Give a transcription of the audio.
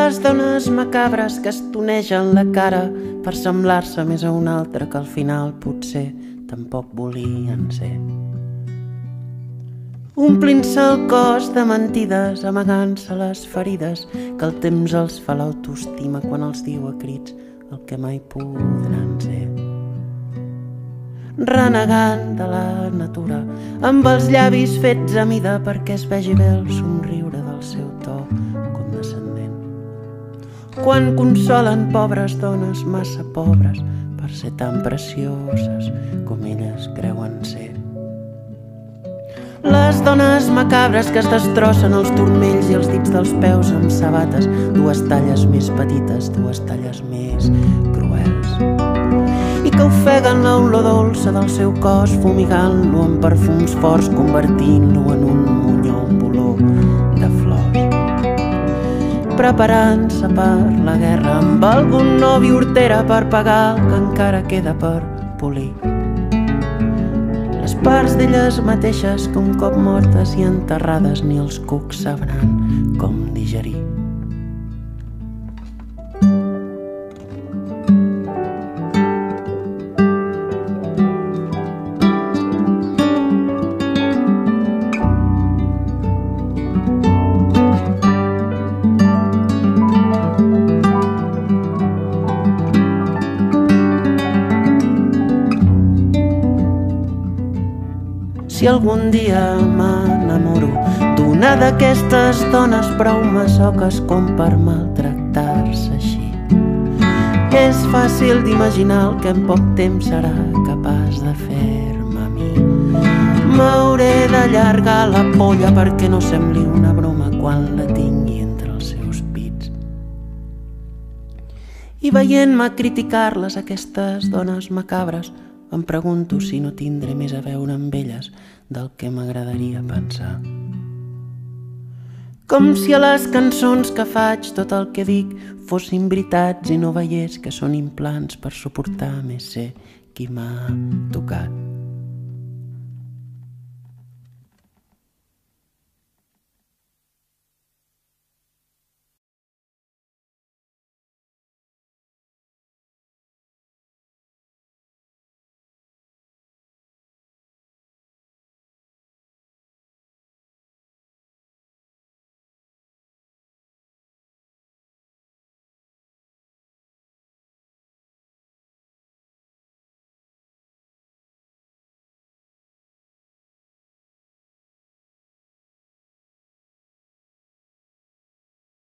les dones macabres que es tonegen la cara per semblar-se més a un altre que al final potser tampoc volien ser. Omplint-se el cos de mentides, amagant-se les ferides, que el temps els fa l'autoestima quan els diu a crits el que mai podran ser. Renegant de la natura, amb els llavis fets a mida perquè es vegi bé el somriure del seu to condescendent. Quan consolen pobres dones massa pobres per ser tan precioses com elles creuen ser. Les dones macabres que es destrossen els turmells i els dits dels peus amb sabates, dues talles més petites, dues talles més cruels, i que ofeguen l'olor dolça del seu cos, fumigant-lo amb perfums forts, convertint-lo en un monyó, un volor de flors. Preparant-se per la guerra amb algun novi hortera per pagar el que encara queda per polir. Les parts d'elles mateixes que un cop mortes i enterrades ni els cucs sabran com digerir. Si algun dia m'enamoro d'una d'aquestes dones prou massoques com per maltractar-se així, és fàcil d'imaginar el que en poc temps serà capaç de fer-me a mi. M'hauré d'allargar la polla perquè no sembli una broma quan la tingui entre els seus pits. I veient-me criticar-les, aquestes dones macabres, em pregunto si no tindré més a veure amb elles del que m'agradaria pensar. Com si a les cançons que faig tot el que dic fossin veritats i no veiés que són implants per suportar més ser qui m'ha tocat.